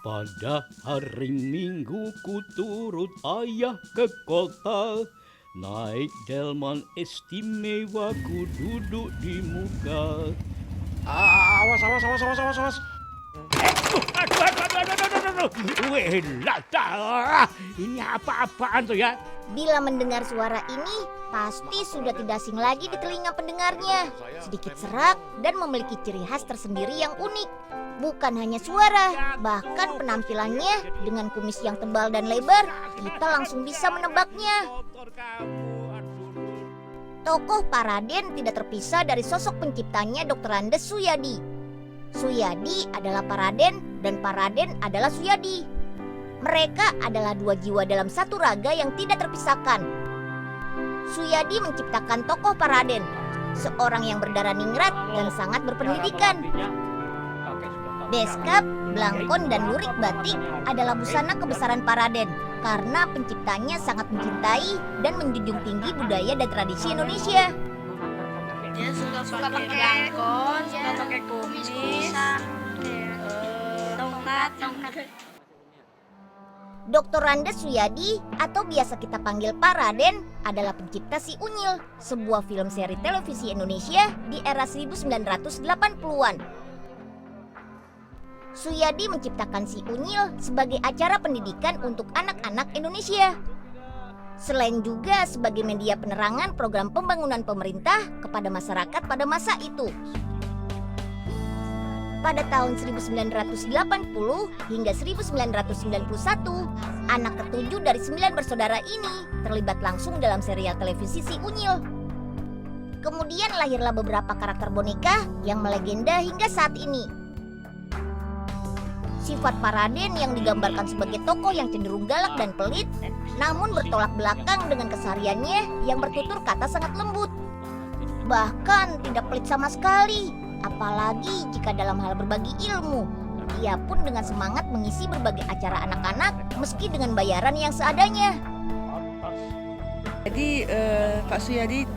Pada hari Minggu ku turut ayah ke kota, naik delman istimewa ku duduk di muka. Awas, awas, awas, awas, awas, awas. Aduh. Weh, dah. Ini apa-apaan tuh ya? Bila mendengar suara ini, pasti sudah tidak asing lagi di telinga pendengarnya. Sedikit serak dan memiliki ciri khas tersendiri yang unik. Bukan hanya suara, bahkan penampilannya dengan kumis yang tebal dan lebar, kita langsung bisa menebaknya. Tokoh Pak Raden tidak terpisah dari sosok penciptanya Dr. Andes Suyadi. Suyadi adalah Pak Raden dan Pak Raden adalah Suyadi. Mereka adalah dua jiwa dalam satu raga yang tidak terpisahkan. Suyadi menciptakan tokoh Pak Raden, seorang yang berdarah ningrat dan sangat berpendidikan. Beskap, belangkon, dan lurik batik adalah busana kebesaran Pak Raden karena penciptanya sangat mencintai dan menjunjung tinggi budaya dan tradisi Indonesia. Dia suka pakai belangkon, suka pakai kumis, tongkat. Dr. Andes Suyadi atau biasa kita panggil Pak Raden adalah pencipta Si Unyil, sebuah film seri televisi Indonesia di era 1980-an. Suyadi menciptakan Si Unyil sebagai acara pendidikan untuk anak-anak Indonesia. Selain juga sebagai media penerangan program pembangunan pemerintah kepada masyarakat pada masa itu. Pada tahun 1980 hingga 1991, anak ketujuh dari 9 bersaudara ini terlibat langsung dalam serial televisi Si Unyil. Kemudian lahirlah beberapa karakter boneka yang melegenda hingga saat ini. Sifat Pak Raden yang digambarkan sebagai tokoh yang cenderung galak dan pelit, namun bertolak belakang dengan kesehariannya yang bertutur kata sangat lembut. Bahkan tidak pelit sama sekali, apalagi jika dalam hal berbagi ilmu. Ia pun dengan semangat mengisi berbagai acara anak-anak meski dengan bayaran yang seadanya. Jadi Pak Suyadi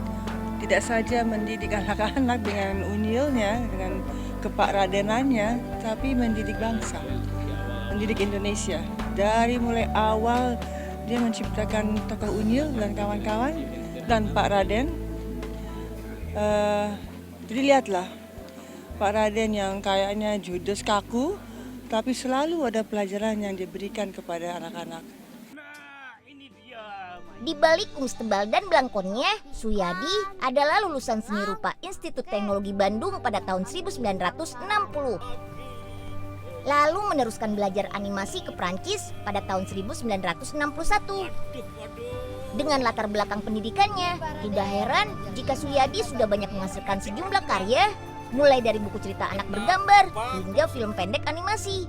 tidak saja mendidik anak-anak dengan unyilnya, dengan kepakradenannya, tapi mendidik bangsa, mendidik Indonesia. Dari mulai awal dia menciptakan tokoh Unyil dan kawan-kawan dan Pak Raden. Jadi lihatlah Pak Raden yang kayaknya judes kaku, tapi selalu ada pelajaran yang diberikan kepada anak-anak. Di balik kumis tebal dan belangkonnya, Suyadi adalah lulusan seni rupa Institut Teknologi Bandung pada tahun 1960. Lalu meneruskan belajar animasi ke Prancis pada tahun 1961. Dengan latar belakang pendidikannya, tidak heran jika Suyadi sudah banyak menghasilkan sejumlah karya, mulai dari buku cerita anak bergambar hingga film pendek animasi.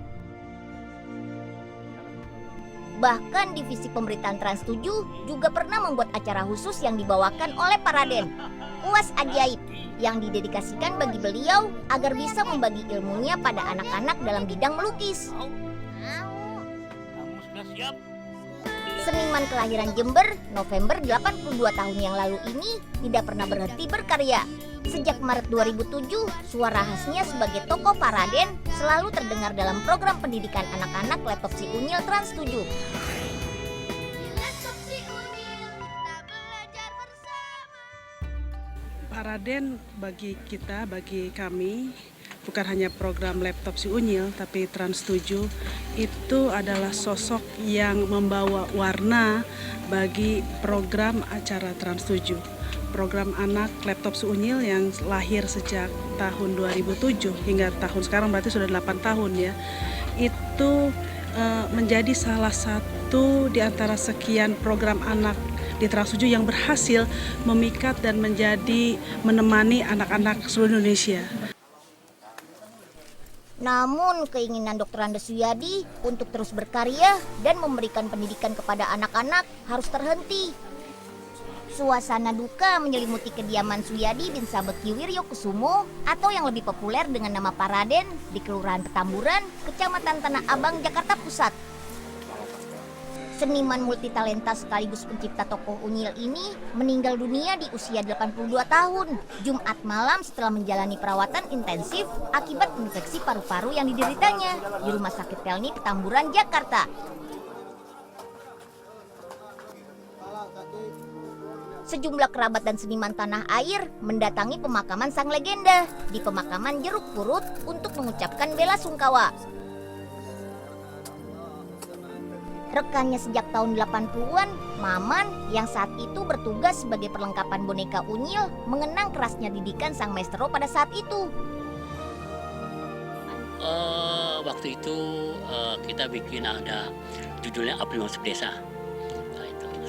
Bahkan divisi pemberitaan Trans 7 juga pernah membuat acara khusus yang dibawakan oleh Pak Raden, UAS Ajaib, yang didedikasikan bagi beliau agar bisa membagi ilmunya pada anak-anak dalam bidang melukis. Seniman kelahiran Jember, November 82 tahun yang lalu ini tidak pernah berhenti berkarya. Sejak Maret 2007, suara khasnya sebagai tokoh Pak Raden selalu terdengar dalam program pendidikan anak-anak Laptop Si Unyil Trans 7. Pak Raden bagi kita, bagi kami, bukan hanya program Laptop Si Unyil, tapi Trans 7 itu adalah sosok yang membawa warna bagi program acara Trans 7. Program anak Laptop Si Unyil yang lahir sejak tahun 2007 hingga tahun sekarang berarti sudah 8 tahun ya. Itu menjadi salah satu di antara sekian program anak di Trans 7 yang berhasil memikat dan menemani anak-anak seluruh Indonesia. Namun keinginan Dr. Andes Suyadi untuk terus berkarya dan memberikan pendidikan kepada anak-anak harus terhenti. Suasana duka menyelimuti kediaman Suyadi bin Sabeki Wiryokusumo atau yang lebih populer dengan nama Pak Raden di Kelurahan Petamburan, Kecamatan Tanah Abang, Jakarta Pusat. Seniman multitalenta sekaligus pencipta tokoh Unyil ini meninggal dunia di usia 82 tahun, Jumat malam setelah menjalani perawatan intensif akibat infeksi paru-paru yang dideritanya di Rumah Sakit Pelni Petamburan, Jakarta. Sejumlah kerabat dan seniman tanah air mendatangi pemakaman sang legenda di pemakaman Jeruk Purut untuk mengucapkan bela sungkawa. Rekannya sejak tahun 80-an, Maman, yang saat itu bertugas sebagai perlengkapan boneka Unyil, mengenang kerasnya didikan sang maestro pada saat itu. Waktu itu kita bikin ada judulnya Abdi Masuk Desa.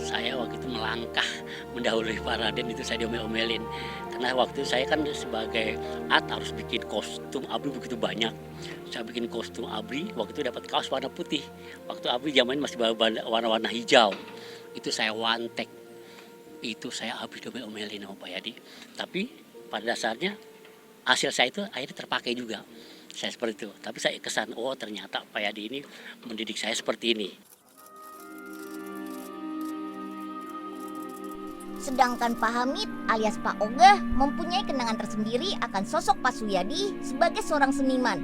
Saya waktu itu melangkah mendahului Pak Raden, itu saya diomel-omelin. Karena waktu itu saya kan sebagai harus bikin kostum ABRI begitu banyak. Saya bikin kostum ABRI, waktu itu dapat kaos warna putih. Waktu ABRI zamannya masih warna-warna hijau. Itu saya one take. Itu saya ABRI diomel-omelin sama Pak Yadi. Tapi pada dasarnya hasil saya itu akhirnya terpakai juga. Saya seperti itu. Tapi saya kesan, oh ternyata Pak Yadi ini mendidik saya seperti ini. Sedangkan Pak Hamid alias Pak Ogah mempunyai kenangan tersendiri akan sosok Pak Suyadi sebagai seorang seniman.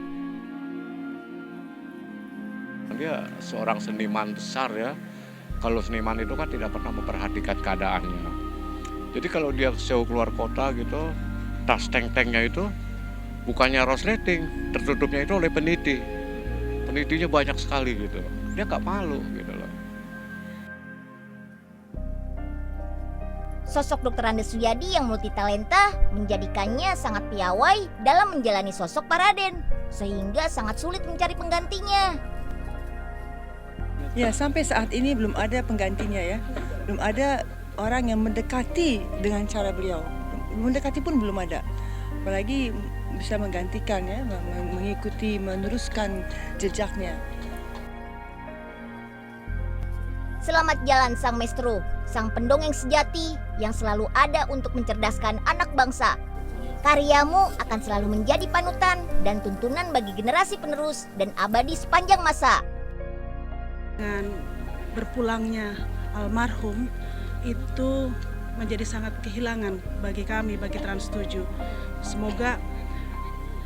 Dia seorang seniman besar ya. Kalau seniman itu kan tidak pernah memperhatikan keadaannya. Jadi kalau dia show keluar kota gitu, tas tank-tanknya itu bukannya resleting, tertutupnya itu oleh peniti. Penitinya banyak sekali gitu. Dia nggak malu gitu loh. Sosok Dr. Andes Suyadi yang multitalenta menjadikannya sangat piawai dalam menjalani sosok Pak Raden, sehingga sangat sulit mencari penggantinya. Ya, sampai saat ini belum ada penggantinya ya. Belum ada orang yang mendekati dengan cara beliau. Mendekati pun belum ada. Apalagi bisa menggantikan ya, mengikuti, meneruskan jejaknya. Selamat jalan sang maestro, sang pendongeng sejati yang selalu ada untuk mencerdaskan anak bangsa. Karyamu akan selalu menjadi panutan dan tuntunan bagi generasi penerus dan abadi sepanjang masa. Dengan berpulangnya almarhum itu menjadi sangat kehilangan bagi kami, bagi Trans 7. Semoga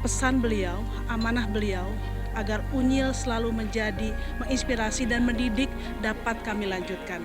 pesan beliau, amanah beliau agar Unyil selalu menjadi menginspirasi dan mendidik dapat kami lanjutkan.